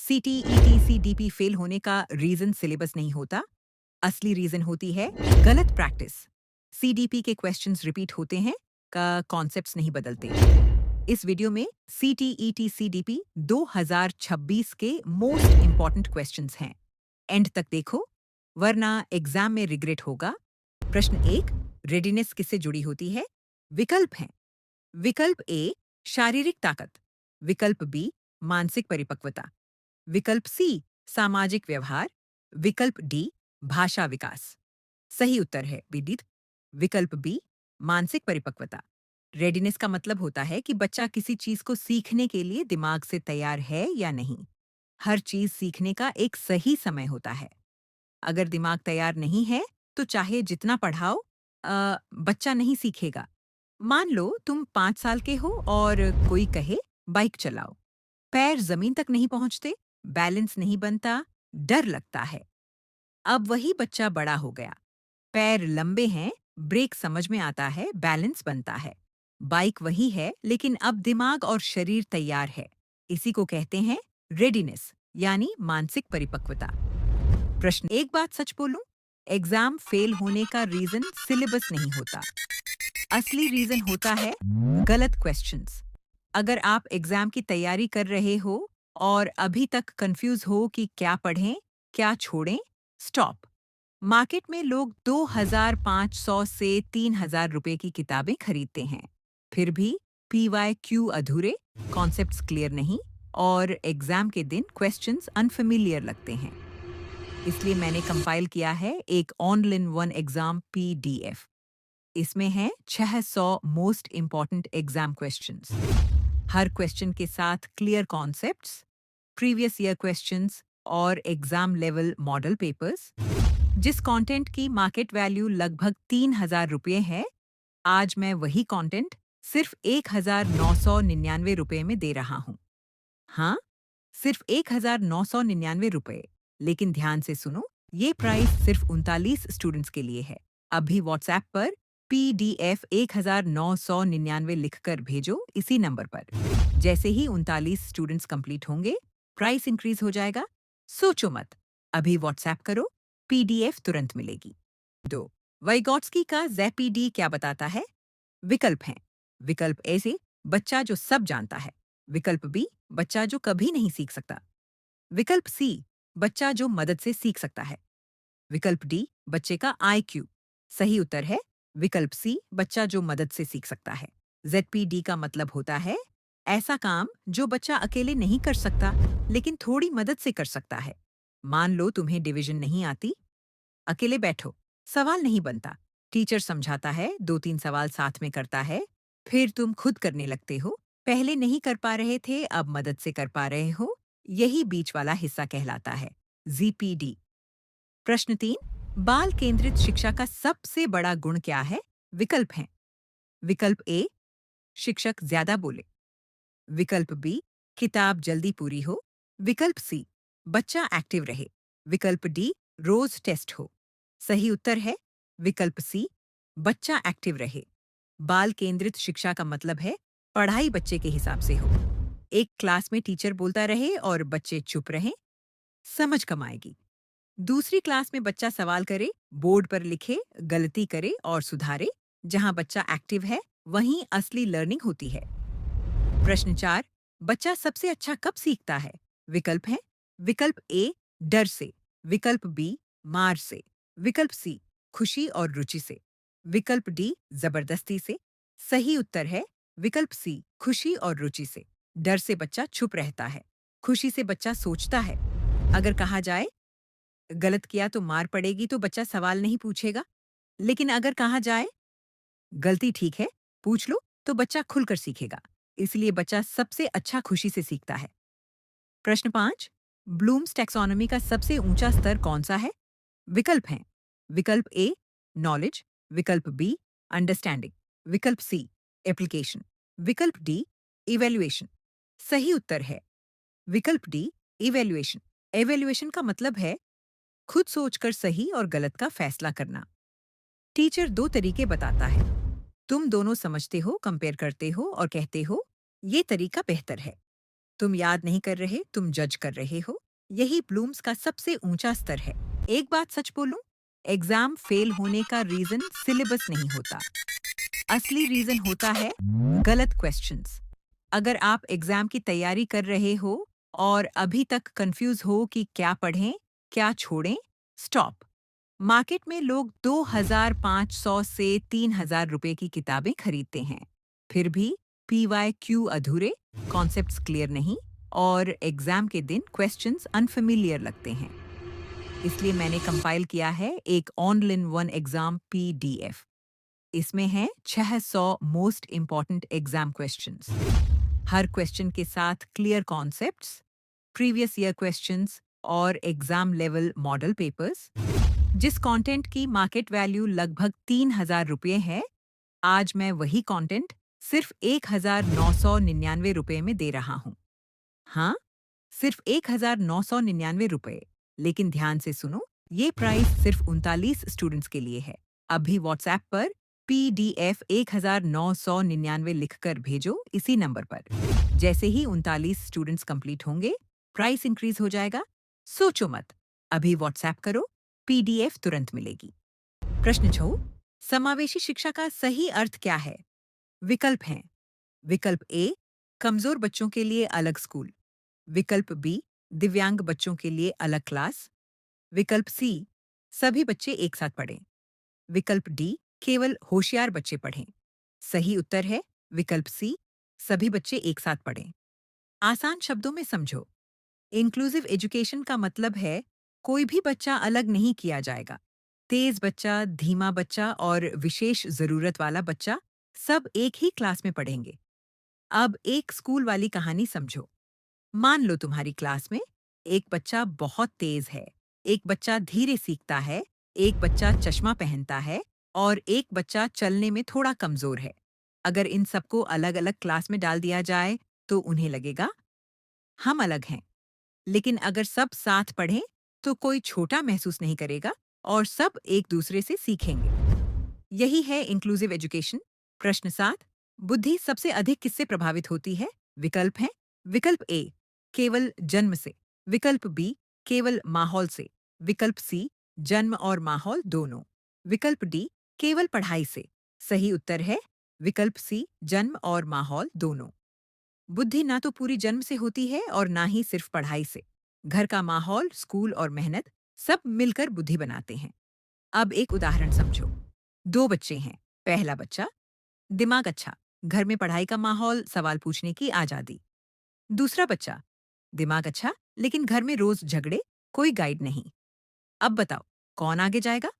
CTET CDP fail होने का reason syllabus नहीं होता। असली रीजन होती है गलत प्रैक्टिस। सीडीपी के क्वेश्चंस रिपीट होते हैं का कॉन्सेप्ट्स नहीं बदलते। इस वीडियो में सीटीईटी सीडीपी 2026 के मोस्ट इंपॉर्टेंट क्वेश्चंस हैं। एंड तक देखो वरना एग्जाम में रिग्रेट होगा। प्रश्न 1, रेडीनेस किससे जुड़ी होती है? विकल्प हैं। विकल्प ए, शारीरिक ताकत। विकल्प बी, मानसिक परिपक्वता। विकल्प सी, सामाजिक व्यवहार। विकल्प डी, भाषा विकास। सही उत्तर है विदित विकल्प बी, मानसिक परिपक्वता। रेडीनेस का मतलब होता है कि बच्चा किसी चीज को सीखने के लिए दिमाग से तैयार है या नहीं। हर चीज सीखने का एक सही समय होता है। अगर दिमाग तैयार नहीं है तो चाहे जितना पढ़ाओ बच्चा नहीं सीखेगा। मान लो तुम 5 साल के हो और कोई कहे बाइक चलाओ। पैर जमीन तक नहीं पहुंचते, बैलेंस नहीं बनता, डर लगता है। अब वही बच्चा बड़ा हो गया, पैर लंबे हैं, ब्रेक समझ में आता है, बैलेंस बनता है। बाइक वही है लेकिन अब दिमाग और शरीर तैयार है। इसी को कहते हैं रेडीनेस यानी मानसिक परिपक्वता। प्रश्न, एक बात सच बोलूं, एग्जाम फेल होने का रीजन सिलेबस नहीं होता। असली रीजन होता है गलत क्वेश्चंस। अगर आप एग्जाम की तैयारी कर रहे हो और अभी तक कंफ्यूज हो कि क्या पढ़ें, क्या छोड़ें, स्टॉप। मार्केट में लोग 2,500 से 3,000 रुपए की किताबें खरीदते हैं। फिर भी PYQ अधूरे, कॉन्सेप्ट्स क्लियर नहीं और एग्जाम के दिन क्वेश्चंस अनफेमिलियर लगते हैं। इसलिए मैंने कंपाइल किया है एक ऑनलाइन वन एग्जाम PDF। इसमें है 600 मोस्ट इंपॉर्टेंट एग्जाम क्वेश्चंस। हर क्वेश्चन के साथ clear concepts, previous year questions और एग्जाम लेवल मॉडल पेपर्स। जिस कंटेंट की मार्केट वैल्यू लगभग 3,000 रुपये है, आज मैं वही कंटेंट सिर्फ 1,999 रुपये में दे रहा हूँ। हाँ, सिर्फ 1,999 रुपये। लेकिन ध्यान से सुनो, ये प्राइस सिर्फ 39 स्टूडेंट्स के लिए है। अभी व्हाट्सएप पर PDF 1,999 लिखकर भेजो इसी नंबर पर। जैसे ही 39 स्टूडेंट्स कंप्लीट होंगे, प्राइस इंक्रीज हो जाएगा। सोचो मत, अभी व्हाट्सएप करो, PDF तुरंत मिलेगी। 2, वाइगॉट्स्की का ZPD क्या बताता है? विकल्प हैं। विकल्प ए से, बच्चा जो सब जानता है। विकल्प बी, बच्चा जो कभी नहीं सीख सकता। विकल्प सी, बच्चा जो मदद से सीख सकता है। विकल्प डी, बच्चे का IQ। सही उत्तर है विकल्प सी, बच्चा जो मदद से सीख सकता है। ZPD का मतलब होता है ऐसा काम जो बच्चा अकेले नहीं कर सकता लेकिन थोड़ी मदद से कर सकता है। मान लो तुम्हें डिवीजन नहीं आती, अकेले बैठो, सवाल नहीं बनता। टीचर समझाता है, 2-3 सवाल साथ में करता है, फिर तुम खुद करने लगते हो। पहले नहीं कर पा रहे थे, अब मदद से कर पा रहे हो। यही बीच वाला हिस्सा कहलाता है ZPD। प्रश्न 3, बाल केंद्रित शिक्षा का सबसे बड़ा गुण क्या है? विकल्प हैं। विकल्प ए, शिक्षक ज्यादा बोले। विकल्प बी, किताब जल्दी पूरी हो। विकल्प सी, बच्चा एक्टिव रहे। विकल्प डी, रोज टेस्ट हो। सही उत्तर है विकल्प सी, बच्चा एक्टिव रहे। बाल केंद्रित शिक्षा का मतलब है पढ़ाई बच्चे के हिसाब से हो। एक क्लास में टीचर बोलता रहे और बच्चे चुप रहें, समझ कम आएगी। दूसरी क्लास में बच्चा सवाल करे, बोर्ड पर लिखे, गलती करे और सुधारे। जहां बच्चा एक्टिव है वहीं असली लर्निंग होती है। प्रश्न 4, बच्चा सबसे अच्छा कब सीखता है? विकल्प है। विकल्प ए, डर से। विकल्प बी, मार से। विकल्प सी, खुशी और रुचि से। विकल्प डी, जबरदस्ती से। सही उत्तर है विकल्प सी, खुशी और रुचि से। डर से बच्चा चुप रहता है, खुशी से बच्चा सोचता है। अगर कहा जाए गलत किया तो मार पड़ेगी तो बच्चा सवाल नहीं पूछेगा। लेकिन अगर कहा जाए गलती ठीक है, पूछ लो, तो बच्चा खुलकर सीखेगा। इसलिए बच्चा सबसे अच्छा खुशी से सीखता है। प्रश्न 5, ब्लूम्स टैक्सोनॉमी का सबसे ऊंचा स्तर कौन सा है? विकल्प हैं। विकल्प ए, नॉलेज। विकल्प बी, अंडरस्टैंडिंग। विकल्प सी, एप्लीकेशन। विकल्प डी, इवेल्युएशन। सही उत्तर है विकल्प डी, इवेल्युएशन। एवेल्युएशन का मतलब है खुद सोचकर सही और गलत का फैसला करना। टीचर 2 तरीके बताता है, तुम दोनों समझते हो, कंपेयर करते हो और कहते हो ये तरीका बेहतर है। तुम याद नहीं कर रहे, तुम जज कर रहे हो। यही ब्लूम्स का सबसे ऊंचा स्तर है। एक बात सच बोलूं, एग्जाम फेल होने का रीजन सिलेबस नहीं होता। असली रीजन होता है गलत क्वेश्चंस। अगर आप एग्जाम की तैयारी कर रहे हो और अभी तक कंफ्यूज हो कि क्या पढ़ें, क्या छोड़ें, स्टॉप। मार्केट में लोग 2,500 से 3,000 रुपए की किताबें खरीदते हैं। फिर भी PYQ अधूरे, कॉन्सेप्ट्स क्लियर नहीं और एग्जाम के दिन क्वेश्चंस अनफेमिलियर लगते हैं। इसलिए मैंने कंपाइल किया है एक ऑनलाइन वन एग्जाम PDF। इसमें है 600 मोस्ट इंपॉर्टेंट एग्जाम क्वेश्चंस। हर क्वेश्चन के साथ clear concepts, previous year questions और एग्जाम लेवल मॉडल पेपर्स। जिस कंटेंट की मार्केट वैल्यू लगभग 3,000 रुपये है, आज मैं वही कंटेंट सिर्फ 1,999 रुपये में दे रहा हूँ। हाँ, सिर्फ 1,999 रुपये। लेकिन ध्यान से सुनो, ये प्राइस सिर्फ 39 स्टूडेंट्स के लिए है। अभी व्हाट्सएप पर PDF 1,999 लिखकर भेजो इसी नंबर पर। जैसे ही 39 स्टूडेंट्स कंप्लीट होंगे, प्राइस इंक्रीज हो जाएगा। सोचो मत, अभी व्हाट्सएप करो, PDF तुरंत मिलेगी। प्रश्न 6, समावेशी शिक्षा का सही अर्थ क्या है? विकल्प हैं। विकल्प ए, कमजोर बच्चों के लिए अलग स्कूल। विकल्प बी, दिव्यांग बच्चों के लिए अलग क्लास। विकल्प सी, सभी बच्चे एक साथ पढ़ें। विकल्प डी, केवल होशियार बच्चे पढ़ें। सही उत्तर है विकल्प सी, सभी बच्चे एक साथ पढ़ें। आसान शब्दों में समझो, इंक्लूसिव एजुकेशन का मतलब है कोई भी बच्चा अलग नहीं किया जाएगा। तेज बच्चा, धीमा बच्चा और विशेष जरूरत वाला बच्चा सब एक ही क्लास में पढ़ेंगे। अब एक स्कूल वाली कहानी समझो। मान लो तुम्हारी क्लास में एक बच्चा बहुत तेज है, एक बच्चा धीरे सीखता है, एक बच्चा चश्मा पहनता है और एक बच्चा चलने में थोड़ा कमजोर है। अगर इन सबको अलग-अलग क्लास में डाल दिया जाए, तो उन्हें लगेगा हम अलग हैं। लेकिन अगर सब साथ पढ़ें, तो कोई छोटा महसूस नहीं करेगा और सब एक दूसरे से सीखेंगे। यही है इंक्लूसिव एजुकेशन। प्रश्न 7, बुद्धि सबसे अधिक किससे प्रभावित होती है? विकल्प हैं। विकल्प ए, केवल जन्म से। विकल्प बी, केवल माहौल से। विकल्प सी, जन्म और माहौल दोनों। विकल्प डी, केवल पढ़ाई से। सही उत्तर है विकल्प सी, जन्म और माहौल दोनों। बुद्धि ना तो पूरी जन्म से होती है और ना ही सिर्फ पढ़ाई से। घर का माहौल, स्कूल और मेहनत सब मिलकर बुद्धि बनाते हैं। अब एक उदाहरण समझो। दो बच्चे हैं। पहला बच्चा, दिमाग अच्छा, घर में पढ़ाई का माहौल, सवाल पूछने की आजादी। दूसरा बच्चा, दिमाग अच्छा, लेकिन घर में रोज झगड़े, कोई गाइड नहीं। अब बताओ, कौन आगे जाएगा?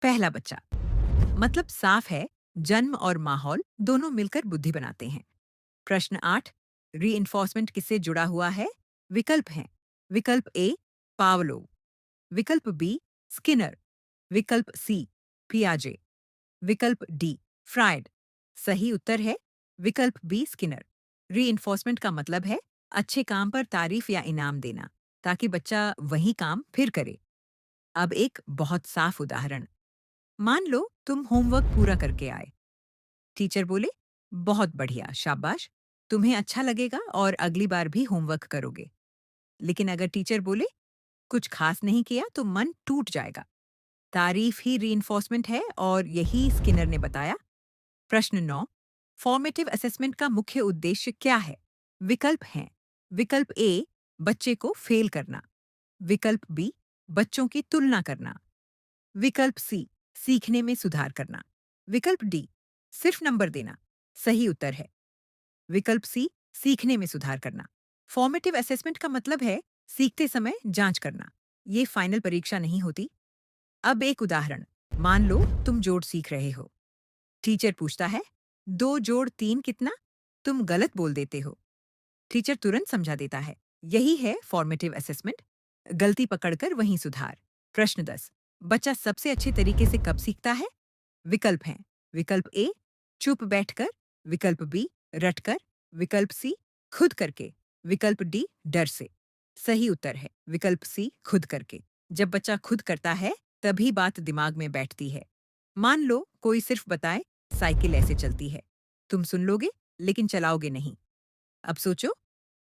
पहला बच्चा। मतलब साफ है, जन्म और माहौल दोनों मिलकर बुद्धि बनाते हैं। प्रश्न 8, रीइंफोर्समेंट किससे जुड़ा हुआ है? विकल्प हैं। विकल्प ए, पावलोव। विकल्प बी, स्किनर। विकल्प सी, पियाजे। विकल्प डी, फ्राइड। सही उत्तर है विकल्प बी, स्किनर। रीइंफोर्समेंट का मतलब है अच्छे काम पर तारीफ या इनाम देना, ताकि बच्चा वही काम फिर करे। अब एक बहुत साफ उदाहरण। मान लो तुम होमवर्क पूरा करके आए। टीचर बोले, बहुत बढ़िया, शाबाश, तुम्हें अच्छा लगेगा और अगली बार भी होमवर्क करोगे। लेकिन अगर टीचर बोले, कुछ खास नहीं किया, तो मन टूट जाएगा। तारीफ ही रीइंफोर्समेंट है और यही स्किनर ने बताया। प्रश्न 9, फॉर्मेटिव असेसमेंट का मुख्य उद्देश्य क्या है? विकल्प हैं। विकल्प ए, बच्चे को फेल करना। विकल्प बी, बच्चों की तुलना करना। विकल्प सी, सीखने में सुधार करना। विकल्प डी, सिर्फ नंबर देना। सही उत्तर है विकल्प सी, सीखने में सुधार करना। फॉर्मेटिव असेसमेंट का मतलब है सीखते समय जांच करना। ये फाइनल परीक्षा नहीं होती। अब एक उदाहरण। मान लो तुम जोड़ सीख रहे हो। टीचर पूछता है, 2 जोड़ 3 कितना? तुम गलत बोल देते हो। टीचर तुरंत समझा देता है। यही है फॉर्मेटिव असेसमेंट। गलती पकड़कर वहीं सुधार। प्रश्न 10, बच्चा सबसे अच्छे तरीके से कब सीखता है? विकल्प हैं। विकल्प ए, चुप बैठकर। विकल्प बी, रटकर। विकल्प सी, खुद करके। विकल्प डी, डर से। सही उत्तर है विकल्प सी, खुद करके। जब बच्चा खुद करता है, तभी बात दिमाग में बैठती है। मान लो कोई सिर्फ बताए, साइकिल ऐसे चलती है। तुम सुन लोगे, लेकिन चलाओगे नहीं। अब सोचो,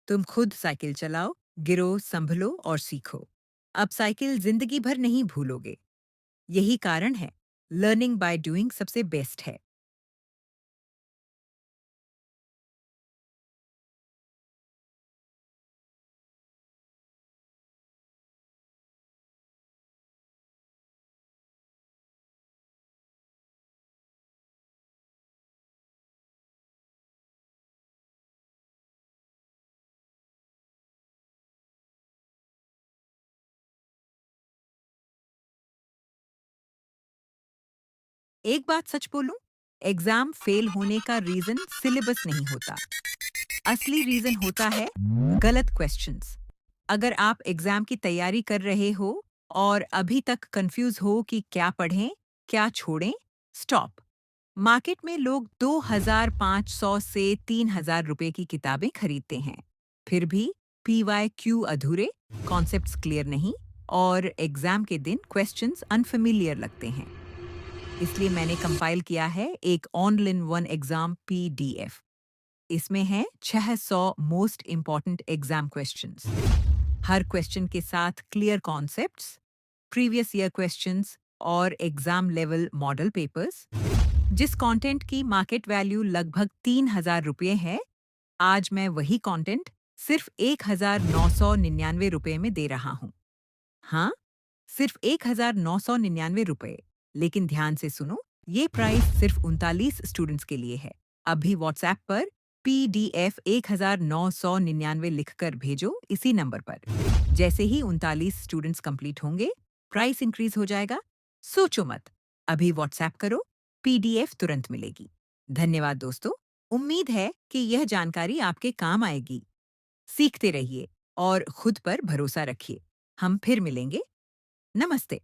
तुम खुद साइकिल चलाओ, गिरो, संभलो और सीखो। अब साइकिल जिंदगी भर नहीं भूलोगे। यही कारण है लर्निंग बाय डूइंग सबसे बेस्ट है। एक बात सच बोलूं, एग्जाम फेल होने का रीजन सिलेबस नहीं होता। असली रीजन होता है गलत क्वेश्चंस। अगर आप एग्जाम की तैयारी कर रहे हो और अभी तक कंफ्यूज हो कि क्या पढ़ें, क्या छोड़ें, स्टॉप। मार्केट में लोग 2,500 से 3,000 रुपए की किताबें खरीदते हैं। फिर भी PYQ अधूरे, कॉन्सेप्ट्स क्लियर नहीं और एग्जाम के दिन क्वेश्चंस अनफेमिलियर लगते हैं। इसलिए मैंने कंपाइल किया है एक ऑनलाइन वन एग्जाम PDF। इसमें है 600 मोस्ट इंपॉर्टेंट एग्जाम क्वेश्चंस। हर क्वेश्चन के साथ clear concepts, previous year questions और एग्जाम लेवल मॉडल पेपर्स। जिस कंटेंट की मार्केट वैल्यू लगभग 3,000 रुपये है, आज मैं वही कंटेंट सिर्फ 1,999 रुपये में दे रहा हूँ। हाँ, सिर्फ 1,999 रुपये। लेकिन ध्यान से सुनो, ये प्राइस सिर्फ 39 स्टूडेंट्स के लिए है। अभी व्हाट्सएप पर PDF 1,999 लिखकर भेजो इसी नंबर पर। जैसे ही 39 स्टूडेंट्स कंप्लीट होंगे, प्राइस इंक्रीज हो जाएगा। सोचो मत, अभी व्हाट्सएप करो, PDF तुरंत मिलेगी। धन्यवाद दोस्तों, उम्मीद है कि यह जानकारी आपके काम आएगी। सीखते रहिए और खुद पर भरोसा रखिए। हम फिर मिलेंगे। नमस्ते।